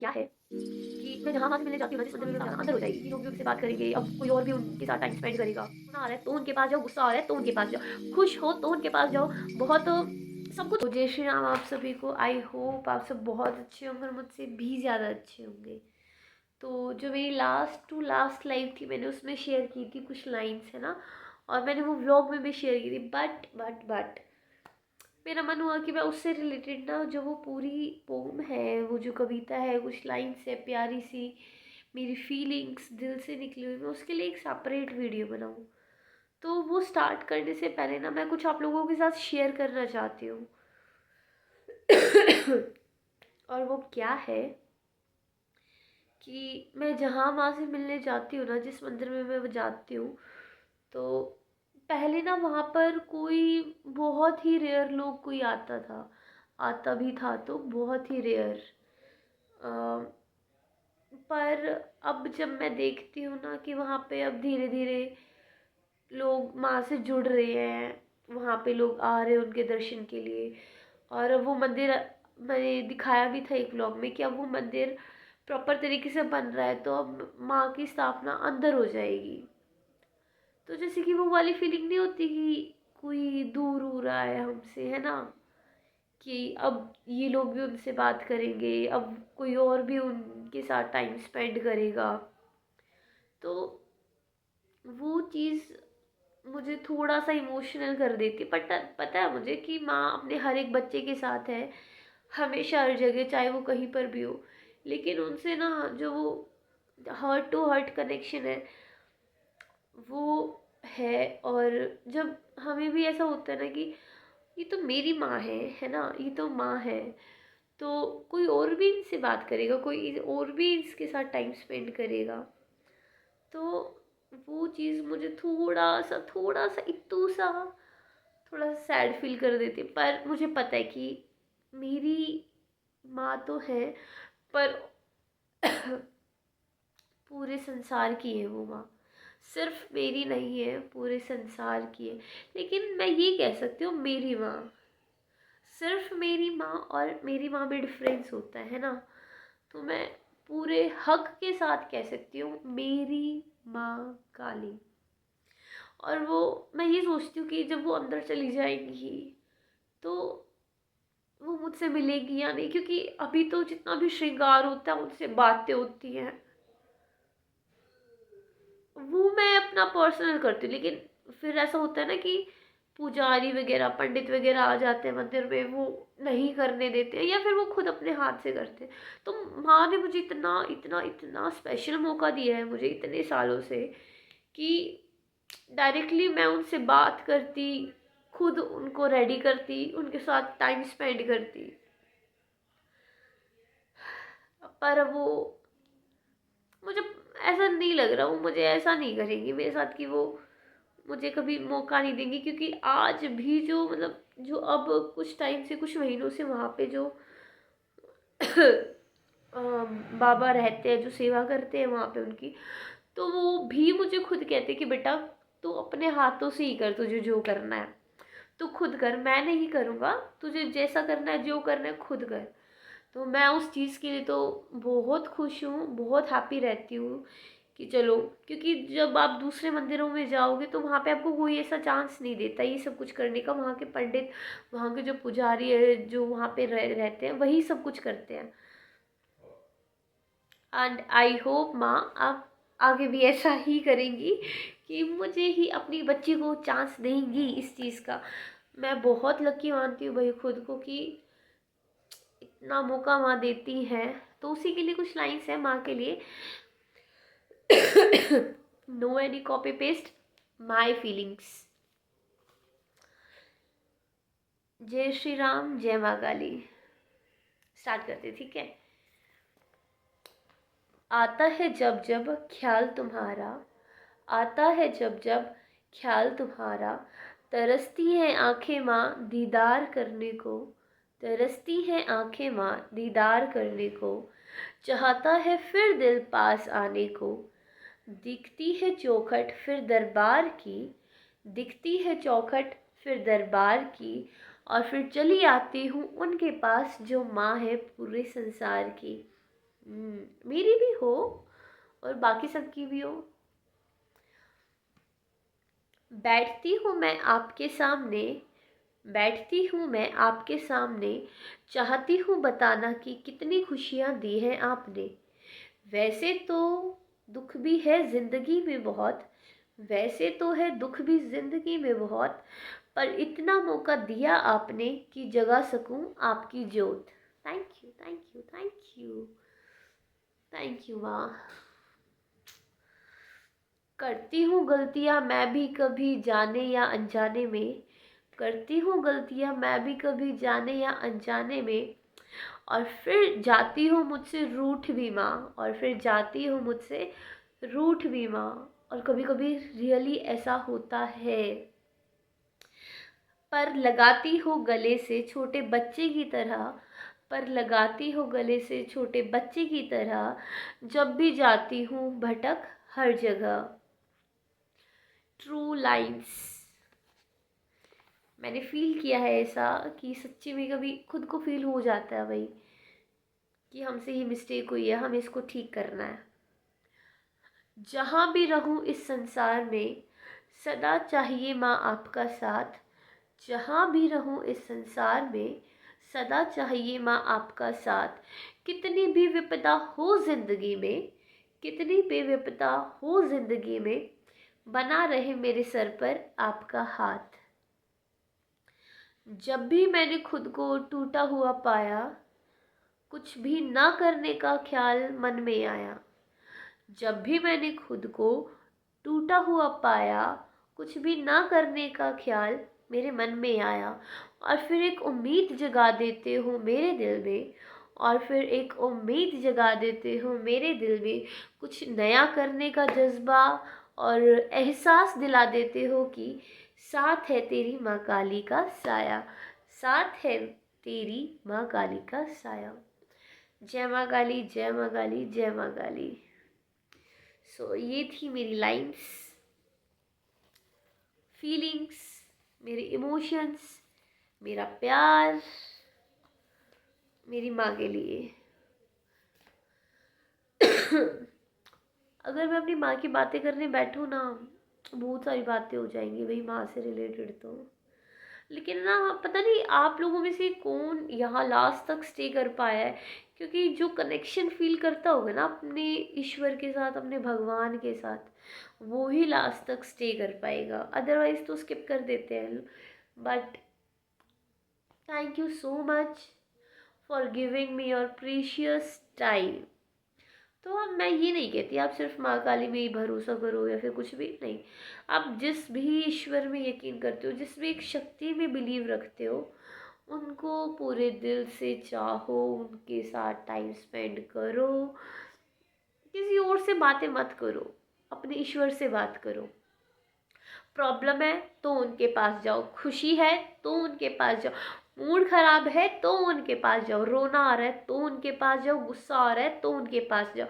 क्या है कि मैं जहाँ वहाँ से मिलने जाती हूँ ना, जिस मंदिर में भी जाना अंदर हो जाएगी कि लोग भी उनसे बात करेंगे, अब कोई और भी उनके साथ टाइम स्पेंड करेगा। गुस्सा आ रहा है तो उनके पास जाओ, गुस्सा आ रहा है तो उनके पास जाओ, खुश हो तो उनके पास जाओ। बहुत सब कुछ। तो जय श्री राम आप सभी को। आई होप आप सब बहुत अच्छे होंगे और मुझसे भी ज़्यादा अच्छे होंगे। तो जो मेरी लास्ट टू लास्ट लाइफ थी, मैंने उसमें शेयर की थी कुछ लाइन्स, है ना, और मैंने वो व्लॉग में भी शेयर की थी। बट मेरा मन हुआ कि मैं उससे रिलेटेड ना, जो वो पूरी पोम है, वो जो कविता है, कुछ लाइन्स है प्यारी सी, मेरी फीलिंग्स दिल से निकली हुई, मैं उसके लिए एक सेपरेट वीडियो बनाऊँ। तो वो स्टार्ट करने से पहले ना, मैं कुछ आप लोगों के साथ शेयर करना चाहती हूँ। और वो क्या है कि मैं जहाँ वहाँ से मिलने जाती हूँ ना, जिस मंदिर में मैं जाती हूँ, तो पहले ना वहाँ पर कोई बहुत ही रेयर लोग कोई आता था, आता भी था तो बहुत ही रेयर। पर अब जब मैं देखती हूँ ना कि वहाँ पे अब धीरे धीरे लोग माँ से जुड़ रहे हैं, वहाँ पे लोग आ रहे हैं उनके दर्शन के लिए। और अब वो मंदिर, मैंने दिखाया भी था एक व्लॉग में कि अब वो मंदिर प्रॉपर तरीके से बन रहा है, तो अब माँ की स्थापना अंदर हो जाएगी। तो जैसे कि वो वाली फीलिंग नहीं होती कि कोई दूर हो रहा है हमसे, है ना, कि अब ये लोग भी उनसे बात करेंगे, अब कोई और भी उनके साथ टाइम स्पेंड करेगा। तो वो चीज़ मुझे थोड़ा सा इमोशनल कर देती है। पता है मुझे कि माँ अपने हर एक बच्चे के साथ है, हमेशा हर जगह, चाहे वो कहीं पर भी हो। लेकिन उनसे ना जो वो हर्ट टू हर्ट कनेक्शन है, वो है। और जब हमें भी ऐसा होता है ना कि ये तो मेरी माँ है ना, ये तो माँ है, तो कोई और भी इनसे बात करेगा, कोई और भी इसके साथ टाइम स्पेंड करेगा। तो वो चीज़ मुझे थोड़ा सा इतू सा थोड़ा सा सैड फील कर देती है। पर मुझे पता है कि मेरी माँ तो है, पर पूरे संसार की है वो माँ, सिर्फ मेरी नहीं है, पूरे संसार की है। लेकिन मैं ये कह सकती हूँ मेरी माँ, सिर्फ मेरी माँ और मेरी माँ में डिफरेंस होता है ना। तो मैं पूरे हक के साथ कह सकती हूँ मेरी माँ काली। और वो, मैं ये सोचती हूँ कि जब वो अंदर चली जाएंगी तो वो मुझसे मिलेगी या नहीं, क्योंकि अभी तो जितना भी श्रृंगार होता है, उनसे बातें होती हैं, वो मैं अपना पर्सनल करती हूँ। लेकिन फिर ऐसा होता है ना कि पुजारी वगैरह, पंडित वगैरह आ जाते हैं मंदिर में, वो नहीं करने देते हैं, या फिर वो खुद अपने हाथ से करते हैं। तो माँ ने मुझे इतना इतना इतना स्पेशल मौका दिया है, मुझे इतने सालों से, कि डायरेक्टली मैं उनसे बात करती, खुद उनको रेडी करती, उनके साथ टाइम स्पेंड करती। पर वो, मुझे ऐसा नहीं लग रहा, वो मुझे ऐसा नहीं करेंगी मेरे साथ कि वो मुझे कभी मौका नहीं देंगी। क्योंकि आज भी जो, मतलब जो अब कुछ टाइम से, कुछ महीनों से वहाँ पे जो बाबा रहते हैं, जो सेवा करते हैं वहाँ पे उनकी, तो वो भी मुझे खुद कहते कि बेटा तू अपने हाथों से ही कर, तुझे जो करना है तू खुद कर, मैं नहीं करूँगा, तुझे जैसा करना है, जो करना है खुद कर। तो मैं उस चीज़ के लिए तो बहुत खुश हूँ, बहुत हैप्पी रहती हूँ कि चलो, क्योंकि जब आप दूसरे मंदिरों में जाओगे तो वहाँ पे आपको कोई ऐसा चांस नहीं देता ये सब कुछ करने का। वहाँ के पंडित, वहाँ के जो पुजारी है, जो वहाँ पे रहते हैं, वही सब कुछ करते हैं। एंड आई होप माँ आप आगे भी ऐसा ही करेंगी, कि मुझे ही अपनी बच्ची को चांस देंगी इस चीज़ का। मैं बहुत लकी मानती हूँ भाई खुद को कि इतना मौका माँ देती है। तो उसी के लिए कुछ लाइन्स हैं माँ के लिए। No any copy paste, my feelings. जय श्री राम, जय माँ काली। स्टार्ट करते, ठीक है। आता है जब जब ख्याल तुम्हारा, आता है जब जब ख्याल तुम्हारा, तरसती हैं आंखें माँ दीदार करने को, तरसती हैं आंखें माँ दीदार करने को, चाहता है फिर दिल पास आने को, दिखती है चौखट फिर दरबार की, दिखती है चौखट फिर दरबार की, और फिर चली आती हूँ उनके पास जो माँ है पूरे संसार की। हो और बाकी सबकी भी हो। बैठती हूँ मैं आपके सामने, बैठती हूँ मैं आपके सामने, चाहती हूँ बताना कि कितनी खुशियाँ दी हैं आपने। वैसे तो दुख भी है ज़िंदगी में बहुत, वैसे तो है दुख भी ज़िंदगी में बहुत, पर इतना मौका दिया आपने कि जगा सकूं आपकी जोत। Thank you, thank you, thank you, thank you माँ। करती हूँ गलतियाँ मैं भी कभी जाने या अनजाने में, करती हूँ गलतियाँ मैं भी कभी जाने या अनजाने में, और फिर जाती हूँ मुझसे रूठ भी माँ, और फिर जाती हूँ मुझसे रूठ भी माँ। और कभी कभी रियली ऐसा होता है। पर लगाती हो गले से छोटे बच्चे की तरह, पर लगाती हो गले से छोटे बच्चे की तरह, जब भी जाती हूँ भटक हर जगह। True lines. मैंने फील किया है ऐसा कि सच्ची में कभी खुद को फील हो जाता है भाई कि हमसे ही मिस्टेक हुई है, हमें इसको ठीक करना है। जहाँ भी रहूँ इस संसार में सदा चाहिए माँ आपका साथ, जहाँ भी रहूँ इस संसार में सदा चाहिए माँ आपका साथ। कितनी भी विपदा हो ज़िंदगी में, कितनी भी विपदा हो ज़िंदगी में, बना रहे मेरे सर पर आपका हाथ। जब भी मैंने खुद को टूटा हुआ पाया, कुछ भी ना करने का ख्याल मन में आया। जब भी मैंने खुद को टूटा हुआ पाया, कुछ भी ना करने का ख्याल मेरे मन में आया, और फिर एक उम्मीद जगा देते हो मेरे दिल में, और फिर एक उम्मीद जगा देते हो मेरे दिल में, कुछ नया करने का जज्बा, और एहसास दिला देते हो कि साथ है तेरी माँ काली का साया, साथ है तेरी माँ काली का साया। जय माँ काली, जय माँ काली, जय माँ काली। सो ये थी मेरी लाइन्स, फीलिंग्स, मेरे इमोशंस, मेरा प्यार मेरी माँ के लिए। अगर मैं अपनी माँ की बातें करने बैठूँ ना, बहुत सारी बातें हो जाएंगी भाई माँ से रिलेटेड तो। लेकिन ना पता नहीं आप लोगों में से कौन यहाँ लास्ट तक स्टे कर पाया है, क्योंकि जो कनेक्शन फील करता होगा ना अपने ईश्वर के साथ, अपने भगवान के साथ, वो ही लास्ट तक स्टे कर पाएगा, अदरवाइज तो स्किप कर देते हैं। But thank you so much for giving me your precious time. तो अब मैं ये नहीं कहती आप सिर्फ माँ काली में ही भरोसा करो या फिर कुछ भी नहीं। आप जिस भी ईश्वर में यकीन करते हो, जिस भी एक शक्ति में बिलीव रखते हो, उनको पूरे दिल से चाहो, उनके साथ टाइम स्पेंड करो, किसी और से बातें मत करो, अपने ईश्वर से बात करो। प्रॉब्लम है तो उनके पास जाओ, खुशी है तो उनके पास जाओ, मूड खराब है तो उनके पास जाओ, रोना आ रहा है तो उनके पास जाओ, गुस्सा आ रहा है तो उनके पास जाओ,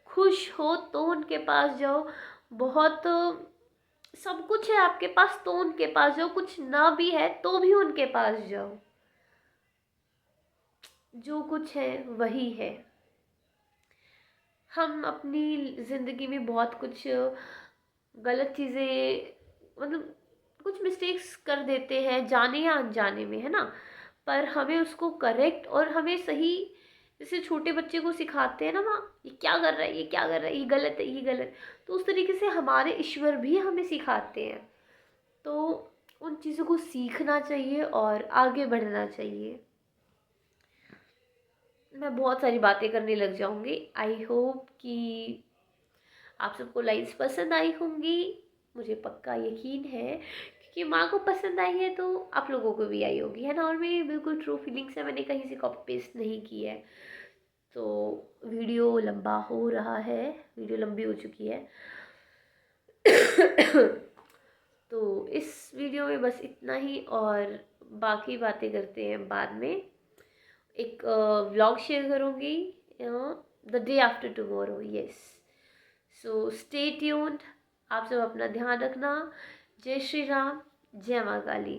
खुश हो तो उनके पास जाओ, बहुत सब कुछ है आपके पास तो उनके पास जाओ, कुछ ना भी है तो भी उनके पास जाओ। जो कुछ है वही है। हम अपनी ज़िंदगी में बहुत कुछ गलत चीज़ें, मतलब कुछ मिस्टेक्स कर देते हैं जाने या अनजाने में, है ना। पर हमें उसको करेक्ट और हमें सही, जैसे छोटे बच्चे को सिखाते हैं ना माँ, ये क्या कर रहा है, ये क्या कर रहा है, ये गलत है, ये गलत है, तो उस तरीके से हमारे ईश्वर भी हमें सिखाते हैं। तो उन चीज़ों को सीखना चाहिए और आगे बढ़ना चाहिए। मैं बहुत सारी बातें करने लग जाऊंगी। आई होप कि आप सबको लाइन्स पसंद आई होंगी, मुझे पक्का यकीन है, क्योंकि माँ को पसंद आई है तो आप लोगों को भी आई होगी, है ना। और मेरी बिल्कुल ट्रू फीलिंग्स है, मैंने कहीं से कॉपी पेस्ट नहीं की है। तो वीडियो लंबा हो रहा है, वीडियो लंबी हो चुकी है। तो इस वीडियो में बस इतना ही, और बाकी बातें करते हैं बाद में। एक व्लॉग शेयर करूँगी the day after tomorrow, yes. So stay tuned. आप सब अपना ध्यान रखना। जय श्री राम, जय माँ काली।